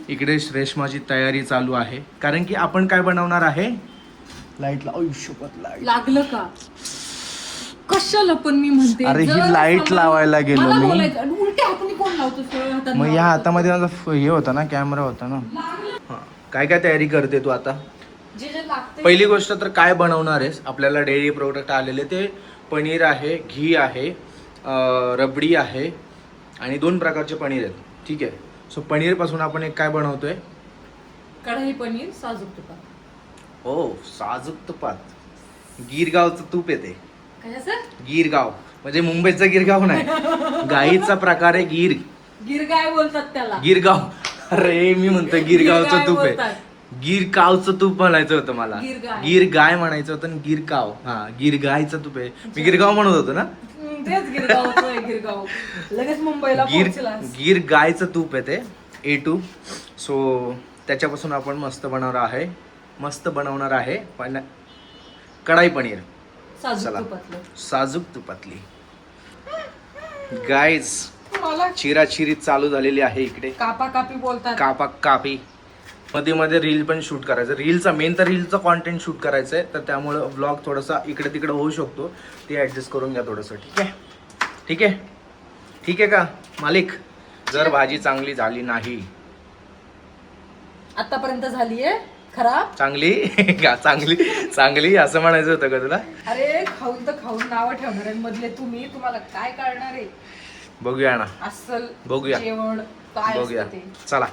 इकडे रेशमाची तयारी चालू आहे, कारण की आपण काय बनवणार आहे. लाईट लाईट लागलं का कशाला पण मी म्हणते. अरे ही लाईट लावायला गेलो मी. उलट्या हाताने कोण लावतो. मग या हातामध्ये माझा हे होता ना, कॅमेरा होता ना. काय काय तयारी करते तू आता. जे जे लागते. पहिली गोष्ट तर काय बनवणार आहेस. आपल्याला डेअरी प्रोडक्ट आलेले ते पनीर आहे, घी आहे, रबडी आहे आणि 2 प्रकारचे पनीर आहेत. ठीक आहे. सो पनीर पासून आपण एक काय बनवतोय. कढई पनीर साजूक तुपात. हो, साजूक तुपात. गिरगावचं तूप येते. गिरगाव म्हणजे मुंबईचा गिरगाव नाही, गाईचा प्रकार आहे. गिरगाय बोलतात त्याला. गिरगाव. अरे मी म्हणतो गिरगावचं तूप आहे. गिरगावचं तूप म्हणायचं होतं मला. गिर गाय म्हणायचं होतं. गिरगाव. हा, गिरगायचं तूप आहे. मी गिरगाव म्हणत होतो ना. गिरगाव लगेच मुंबईला गिर गायचं तूप आहे ते A2. सो त्याच्यापासून आपण मस्त बनवणार आहे पण कढाई पनीर. साजूक तुपातली. गाईज चिराचिरी चालू झालेली आहे इकडे. कापाकापी बोलतात. कापी मध्ये मध्ये रील पण शूट करायचं. रीलचा कॉन्टेंट शूट करायचं आहे, तर त्यामुळं व्लॉग थोडासा इकडे तिकडे होऊ शकतो. ते ऍडजस्ट करून घ्या थोडंसं. ठीक आहे का मालिक. जर भाजी चांगली झाली नाही, आतापर्यंत झालीये खराब. चांगली असं म्हणायचं होतं का तुला. अरे खाऊन तर खाऊन नाव ठेवणार मधले तुम्हाला काय कळणार आहे. बघूया ना. अस्सल बघूया जेवण काय बघूया. चला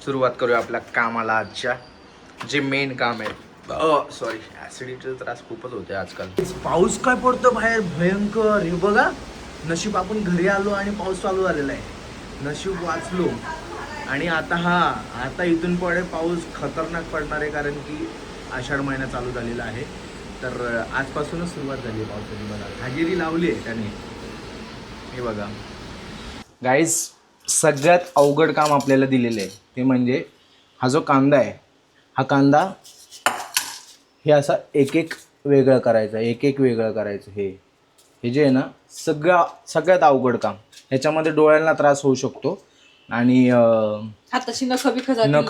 सुरुवात करूया आपल्या कामाला. आजच्या जे मेन काम आहे. सॉरी, ऍसिडिटीचा त्रास खूपच होते आजकाल. पाऊस काय पडतो बाहेर भयंकर. हे बघा, नशीब आपण घरी आलो आणि पाऊस चालू झालेला आहे. नशीब वाचलो. आणि आता इथून पुढे पाऊस खतरनाक पडणार आहे, कारण की आषाढ महिना चालू झालेला आहे. तर आजपासूनच सुरुवात झाली आहे पावसाची. बघा हजेरी लावली आहे त्याने. हे बघा गाईज, सगळ्यात अवघड काम आपल्याला दिलेलं आहे ते म्हणजे हा जो कांदा आहे. हा कांदा हे असा एक वेगळं करायचं. हे जे आहे ना, सगळ्यात अवघड काम. ह्याच्यामध्ये डोळ्यांना त्रास होऊ शकतो आणि हाताची नख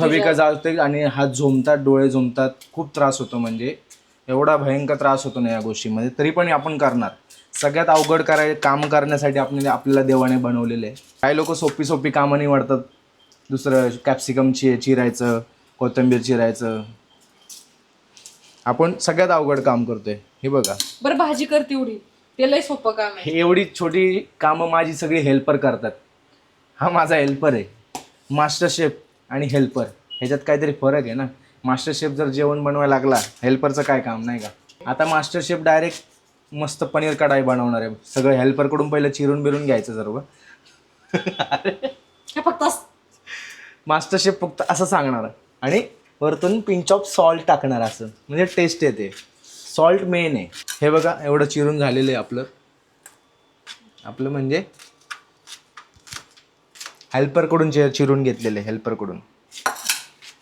बिखा जाते आणि हात झोमतात, डोळे झोमतात, खूप त्रास होतो. म्हणजे एवढा भयंकर त्रास होतो ना या गोष्टीमध्ये. तरी पण आपण करणार. सगळ्यात अवघड काम करण्यासाठी आपल्याला देवाने बनवलेलं आहे. काही लोक सोपी कामं निवडतात. दुसरं कॅप्सिकम चिरायचं, कोथिंबीर चिरायचं. आपण सगळ्यात अवघड काम करतोय. हे बघा. बरं भाजी करते एवढी, ते लय सोपं काम आहे. हे एवढी छोटी कामं माझी सगळी हेल्पर करतात. हा माझा हेल्पर आहे. मास्टर शेफ आणि हेल्पर ह्याच्यात काहीतरी फरक आहे ना. मास्टर शेफ जर जेवण बनवायला लागला, हेल्परचं काय काम नाही का. आता मास्टर शेफ डायरेक्ट मस्त पनीर कढाई बनवणार आहे. सगळं हेल्परकडून पहिलं चिरून बिरून घ्यायचं सर्व. फक्त मास्टर शेफ फक्त असं सांगणार आणि वरतून पिंच ऑफ सॉल्ट टाकणार, असं म्हणजे टेस्ट येते. सॉल्ट मेन आहे. हे बघा एवढं चिरून झालेलं आहे आपलं म्हणजे हेल्परकडून चिरून घेतलेलं आहे. हेल्परकडून.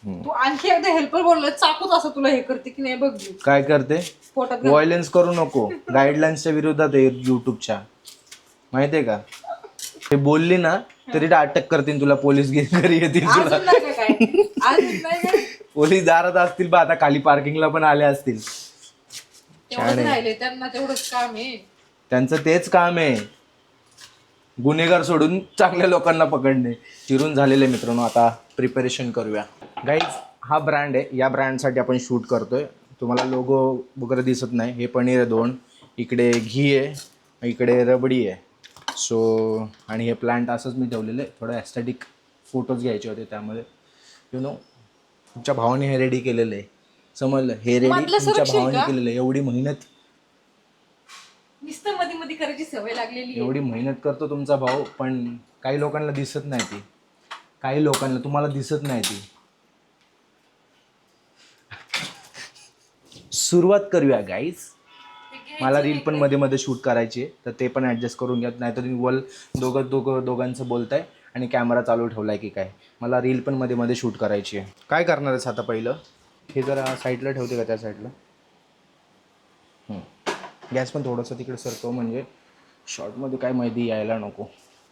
तू आणखी एकदा हेल्पर बोलला, चाकूच असं तुला हे करते की नाही बघ. काय करते. व्हायलेन्स करू नको. गाईडलाईन्सच्या विरोधात आहे यूट्यूबच्या, माहितीये का. ते बोलली ना तरी अटक करतील तुला. पोलीस घरी येतील तुला. पोलीस दारात असतील बा. आता खाली पार्किंगला पण आले असतील. त्यांना तेवढंच काम आहे. त्यांचं तेच काम आहे, गुन्हेगार सोडून चांगल्या लोकांना पकडणे. चिरून झालेले मित्रांनो. आता प्रिपरेशन करूया. गाईज, हा ब्रँड आहे. या ब्रँडसाठी आपण शूट करतोय. तुम्हाला लोगो वगैरे दिसत नाही. हे पनीर आहे 2, इकडे घी आहे, इकडे रबडी आहे. सो आणि हे प्लांट असंच मी ठेवलेलं आहे. थोडं ॲस्थेटिक फोटोज घ्यायचे होते, त्यामध्ये तुमच्या भावाने हे रेडी केलेलं आहे. समजलं. हे रेडी तुमच्या भावाने केलेलं आहे. एवढी मेहनत मध्ये करायची सवय लागलेली. एवढी मेहनत करतो तुमचा भाऊ, पण काही लोकांना दिसत नाही ती. तुम्हाला दिसत नाही ती. सुरुवात करूया गाईज. मला रील पण मध्ये मध्ये शूट करायची आहे, तर ते पण ॲडजस्ट करून घ्या. नाहीतर दोघांचं बोलताय आणि कॅमेरा चालू ठेवलाय की काय. मला रील पण मध्ये मध्ये शूट करायची आहे. काय करणार आहेस आता. पहिलं हे जरा साईडला ठेवते का, त्या साईडला. गॅस पण थोडंसं तिकडे सरकव, म्हणजे शॉर्टमध्ये काय माहिती यायला नको.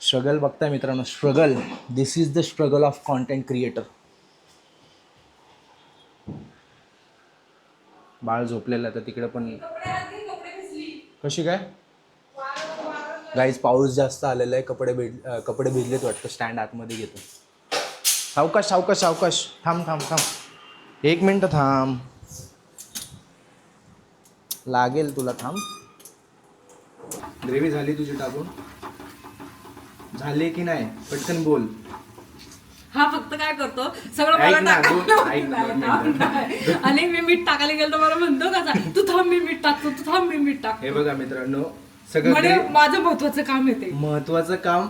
स्ट्रगल बघताय मित्रांनो, struggle. This is the struggle of content creator. बाळ झोपलेलं तर तिकडे पण कशी काय गाईज, पाऊस जास्त आलेला आहे. कपडे भिजलेत वाटतं. स्टँड आतमध्ये घेतो. सावकाश सावकाश सावकाश. थांब थांब थांब 1 मिनटं थांब. लागेल तुला. थांब. ग्रेव्ही झाली तुझी टाकून? झाली की नाही? पटकन बोल. हा फक्त काय करतो सगळं ऐक मला ना, टाकायला आणि मी मीठ टाकायला गेलो तर मला म्हणतो का तू थांब मी मीठ टाकतो, तू थांब मी मीठ टाकतो. हे बघा मित्रांनो, म्हणजे सगळं माझं महत्वाचं काम येते. महत्वाचं काम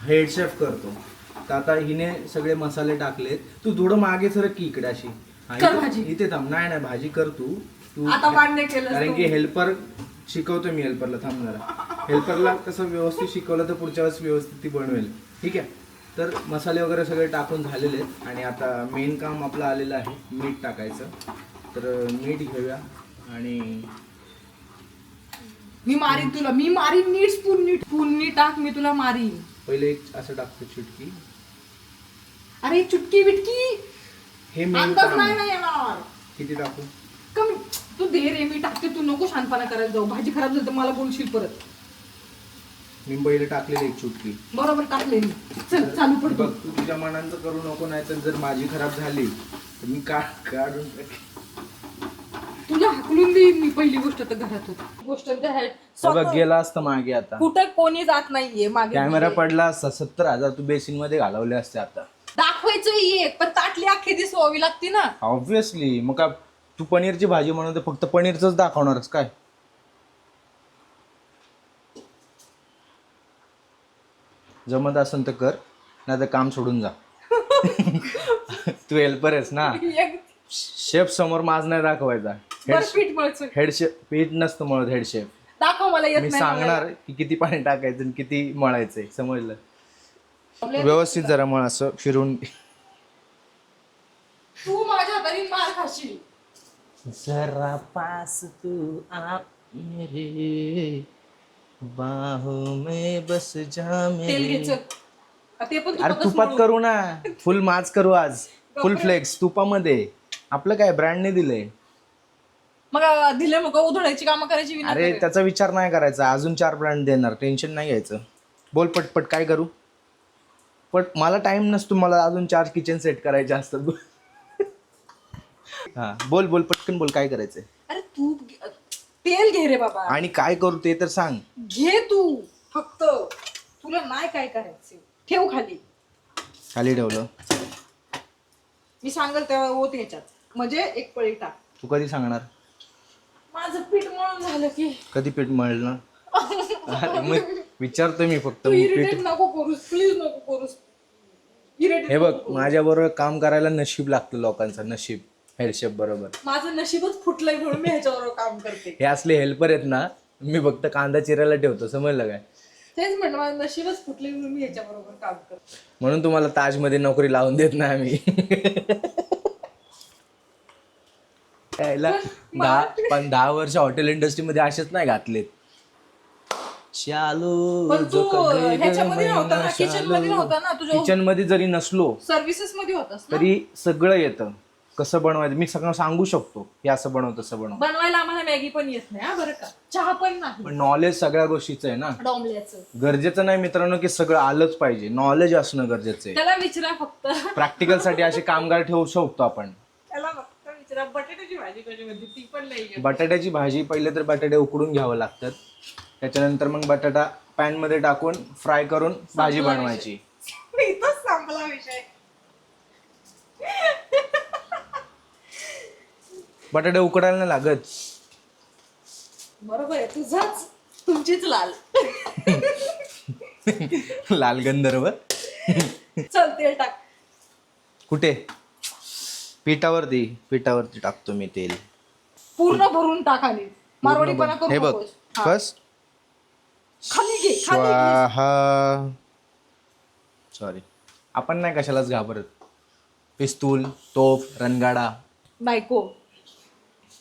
हेड शेफ करतो. तर आता हिने सगळे मसाले टाकलेत. तू थोडं मागे सरक की इकडे अशी. कर भाजी. इथे थांब. नाही नाही, भाजी कर तू. आता पाणी केलं कारण की हेल्पर शिकवतो मी. हेल्परला थांब जरा. हेल्परला कसं व्यवस्थित शिकवलं तर पुढच्या वेळेस व्यवस्थित ती बनवेल. ठीक आहे. तर मसाले वगैरे सगळे टाकून झालेले आहेत आणि आता मेन काम आपलं आलेलं आहे मीठ टाकायचं. तर मीठ घेऊया आणि मी मारीन तुला. मी मारीन नीट. स्पून टाक. मी तुला मारीन. पहिले एक असं टाकतो चुटकी. अरे चुटकी बिटकी हे मेन अंदाज काम नाही आहे. ना येणार. किती टाकू? कमी. तू दे रे, मी टाकते. तू नको शानपणा करायला जाऊ. भाजी खराब झाली तर मला बोलशील परत. मी पहिले टाकलेली एक चुटकी. बरोबर टाकले मी. चल चालू बघ, पडतो. तू तुझ्या मनांचं करू नको. नाही तर जर माझी खराब झाली तर मी काढून टाकेन. तुला हाकलून देईन मी. पहिली गोष्ट तर घरात होती. गोष्ट बघ, गेला असतं मागे. आता कुठे कोणी जात नाहीये मागे. कॅमेरा पडला असता. 70,000 तू बेसिन मध्ये घालवले असते. आता दाखवायचं एक पण ताटली अख्खी दिसवावी लागते ना. ऑब्विसली. मग का तू पनीरची भाजी म्हणून फक्त पनीरच दाखवणारच काय? जमत असेल तर कर, नाही तर काम सोडून जा. तू हेल्पर आहेस ना. शेफ समोर माज नाही दाखवायचा. पीठ मळचं. हेड शेफ पीठ नसतं मळत. हेड शेफ दाखव मला. येत मी नाही सांगणार की किती पाणी टाकायचं आणि किती मळायचंय. समजलं? व्यवस्थित जरा मळ. असं फिरून. तू माझ्या हाताने मार खाशील. जरा पास तू आप मेरे बाहों में बस जा तेल मेरे. घ्यायचं. ते पण अरे तुपात करू ना. फुल माज करू आज. फुल फ्लेक्स तुपामध्ये. आपलं काय ब्रँडने दिलंय. मग दिले मग उधळायची कामं करायची विना अरे करायची. त्याचा विचार नाही करायचा. अजून 4 ब्रँड देणार. टेन्शन नाही घ्यायचं. बोल पटपट काय करू. पण मला टाइम नसतो. मला अजून 4 किचन सेट करायचे असतात. हा बोल बोल पटकन बोल. काय करायचंय? अरे तू तेल घे रे बाबा. आणि काय करू ते तर सांग. घे तू फक्त. तुला नाही काय करायचं. ठेव खाली. खाली ठेवलं. मी सांगल तेव्हा होत ह्याच्यात. म्हणजे एक पळी टाक. तू कधी सांगणार? माझं पीठ मळून झालं की. कधी पीठ मळलं ना? अरे मग विचारतोय मी फक्त. तू मग इरिटेट पीठ. नको करूस प्लीज. नको करूस. इरिटेट हे बघ, माझ्या बरोबर काम करायला नशीब लागतं लोकांचं. नशीब. हेड शेफ बरोबर. माझं नशीबच फुटलंय म्हणून मी ह्याच्याबरोबर काम करते. हे असले हेल्पर आहेत ना. मी फक्त कांदा चिरायला ठेवतो. समजलं काय? तेच म्हणलं माझं नशीबच फुटलंय म्हणून मी ह्याच्याबरोबर काम करते. म्हणून तुम्हाला ताजमध्ये नोकरी लावून देत नाही आम्ही. यायला 10 वर्ष हॉटेल इंडस्ट्रीमध्ये असेच नाही घातलेत. पण तू ह्याच्यामध्ये नव्हता ना, किचन मध्ये नव्हता ना. तुझ्या किचन मध्ये जरी नसलो सर्व्हिसेस मध्ये होतास ना. तरी सगळं येतं. कसं बनवायचं मी सगळं सांगू शकतो. हे असं बनव तसं बनव. बनवायला आम्हाला मॅगी पण येत नाही हा बरं का. चहा पण नाही. पण नॉलेज सगळ्या गोष्टीचं आहे ना. डॉमल्याचं गरजेचं नाही मित्रांनो की सगळं आलंच पाहिजे. नॉलेज असणं गरजेचं आहे. त्याला विचारा फक्त. प्रॅक्टिकल साठी असे कामगार ठेवू शकतो आपण. त्याला फक्त विचारा बटाट्याची भाजी कशी बनते ती पण नाही येत. बटाट्याची भाजी पहिले तर बटाटे उकडून घ्यावं लागतात. त्याच्यानंतर मग बटाटा पॅन मध्ये टाकून फ्राय करून भाजी बनवायची. इथंच संपला विषय. बटाटे उकडायला नाही लागत. बरोबर आहे. तुझाच तुमचीच लाल. लाल गंधर्व. चल तेल टाक. कुठे? पिठावरती टाकतो मी तेल. पूर्ण भरून टाक खाली. मारवाडीपणा करू हे बघ नकोस. हा. बस. खाली घे. खाली घे. स्वाहा. सॉरी. आपण नाही कशालाच घाबरत. पिस्तूल, तोफ, रणगाडा. बायको.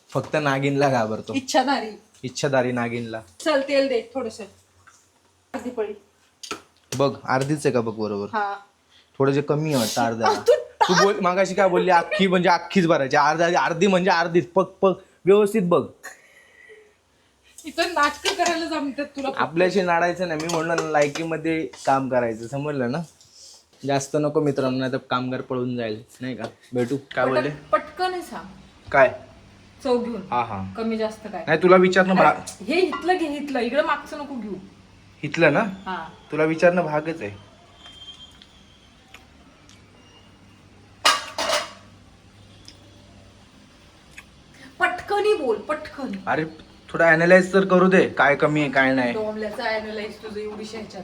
फक्त नागिनला घाबरतो. इच्छाधारी. इच्छाधारी नागिनला. चल तेल दे थोडस. अर्धी पळी. बघ अर्धीच आहे का बघ बरोबर. हा थोडं जे कमी आहे वाटतं अर्ध्या. तू बोल मागाशी काय बोलली अख्खी म्हणजे अख्खीच भरायची अर्धी म्हणजे अर्धीच पग पग व्यवस्थित बघ. इथं नाटक करायला जमतात तुला. आपल्याशी नाडायचं नाही. मी म्हणलं लायकीमध्ये काम करायचं समजलं ना. जास्त नको मित्रांनो नाही तर कामगार पळून जाईल नाही का. भेटू काय बोलले पटकन सांग काय चव घेऊन. हा हा कमी जास्त काय नाही तुला विचारणं भाग. हे इथलं घे इथलं इकडं मागचं नको घेऊ. इथलं ना हा तुला विचारणं भागच आहे. पटकनी बोल पटकन. अरे थोडं अॅनालाइज तर करू दे काय कमी आहे काय नाही. डोंबल्याचा अॅनालाइज तुझं एवढीशा ह्याच्यात.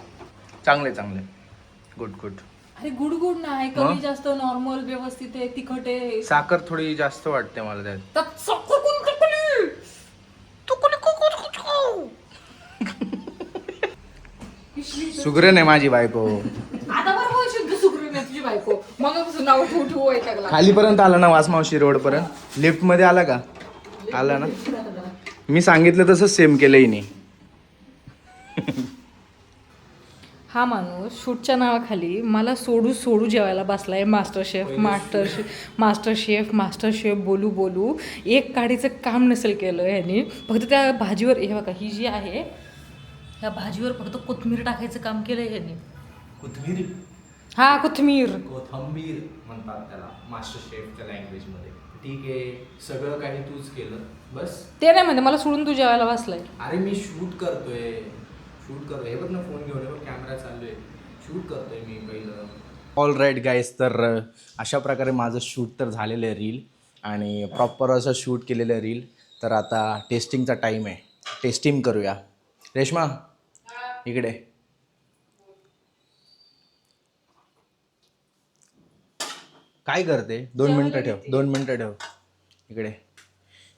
चांगले गुड गुड. अरे गुड गुड नाही कमी जास्त नॉर्मल व्यवस्थित आहे तिखट आहे. साखर थोडी जास्त वाटते मला त्यात. त्यात साखर कोण टाकली? सुगरण आहे माझी बायको. आता बरोबर शुद्ध सुगरण आहे तुझी बायको. मग नाव ठेवू ऐकायला खालीपर्यंत आला ना वासमावशी रोड पर्यंत. लिफ्ट मध्ये आला का. आला ना. मी सांगितलं तसं सेम केलं हिने. हा माणूस शूटच्या नावाखाली मला सोडू जेवायला बसलाय. मास्टर शेफ बोलू एक काडीचं काम नसेल केलं ह्यानी. फक्त त्या भाजीवर हे बघा ही जी आहे ह्या भाजीवर फक्त कोथिंबीर टाकायचं काम केलंय ह्यानी. कोथिंबीर हा कोथिंबीर म्हणतात त्याला मास्टर शेफच्या लँग्वेज मध्ये. ठीक आहे सगळं काही तूच केलं बस. ते नाही म्हणते मला सोडून तू जेवायला बसलाय. अरे मी शूट करतोय हे बघ ना फोन घेऊन कॅमेरा चालू आहे. शूट करतोय मी पहिलं. ऑल राईट गाईज तर अशा प्रकारे माझं शूट तर झालेलं आहे रील. आणि प्रॉपर असं शूट केलेलं आहे रील. तर आता टेस्टिंगचा टाईम आहे. टेस्टिंग करूया. रेश्मा इकडे. काय करते 2 मिनटं ठेव 2 मिनटं ठेव इकडे.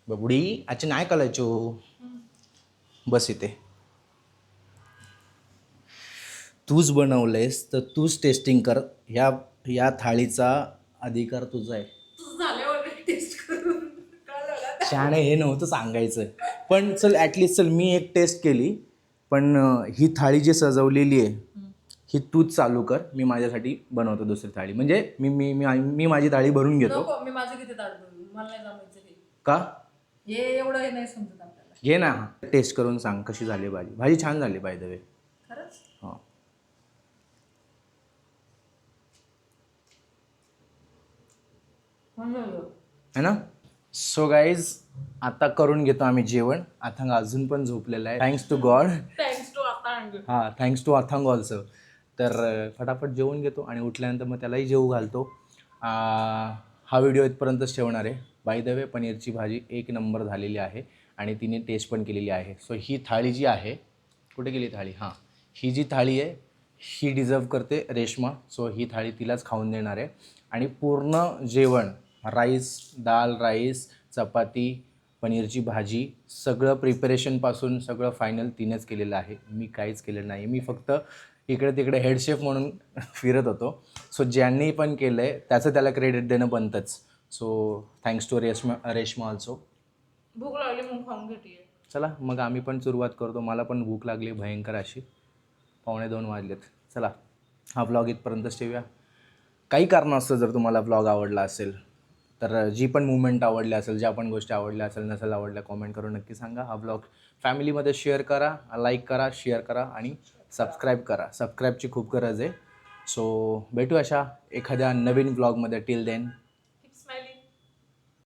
बबुडी अच्छा नाही कलायचो. बस इथे. तूच बनवलंयस तर तूच टेस्टिंग कर. या थाळीचा अधिकार तुझा आहे. शहाणे हे नव्हतं सांगायचं. पण चल ॲटलिस्ट चल मी एक टेस्ट केली. पण ही थाळी जी सजवलेली आहे ही तूच चालू कर. मी माझ्यासाठी बनवतो दुसरी थाळी. म्हणजे मी माझी थाळी भरून घेतो. मी माझं किती ताट मला नाही जमायचं का हे एवढं हे नाही समजत आपल्याला. घे ना टेस्ट करून सांग कशी झाली भाजी. भाजी छान झाली बाय द वे. खरंच हां है ना. सो गाईज आता करून घेतो आम्ही जेवण. अथांग अजून पण झोपलेला आहे. Thanks to God. हां थँक्स टू अथांग ऑल्सो. तर फटाफट जेवून घेतो आणि उठल्यानंतर मग त्यालाही जेवू घालतो. हा व्हिडिओ इथपर्यंतच ठेवणार आहे. बाय द वे पनीरची भाजी 1 नंबर झालेली आहे आणि तिने टेस्ट पण केलेली आहे. सो ही थाळी जी आहे कुठे गेली थाळी. हां ही जी थाळी आहे ही डिझर्व करते रेश्मा. सो ही थाळी तिलाच खाऊन देणार आहे. आणि पूर्ण जेवण राईस दाल राईस चपाती पनीरची भाजी सगळं प्रिपरेशनपासून सगळं फायनल तिनेच केलेलं आहे. मी काहीच केलं नाही. मी फक्त इकडे तिकडे हेड शेफ म्हणून फिरत होतो. सो ज्यांनी पण केलं आहे त्याचं त्याला क्रेडिट देणं बनतंच. So thanks to Reshma also. भूक लागली मग खाऊन घेते. चला मग आम्ही पण सुरुवात करतो. मला पण भूक लागली भयंकर अशी. 1:45 वाजलेत. चला हा व्लॉग इथपर्यंतच ठेवूया. काही कारणास्तव जर तुम्हाला व्लॉग आवडला असेल तर जी पण मुवमेंट आवडली असेल ज्या पण गोष्टी आवडल्या असेल नसेल आवडल्या कॉमेंट करून नक्की सांगा. हा व्लॉग फॅमिलीमध्ये शेअर करा. लाईक करा शेअर करा आणि सबस्क्राईब करा. सबस्क्राईबची खूप गरज आहे. सो भेटू अशा एखाद्या नवीन व्लॉगमध्ये. Till then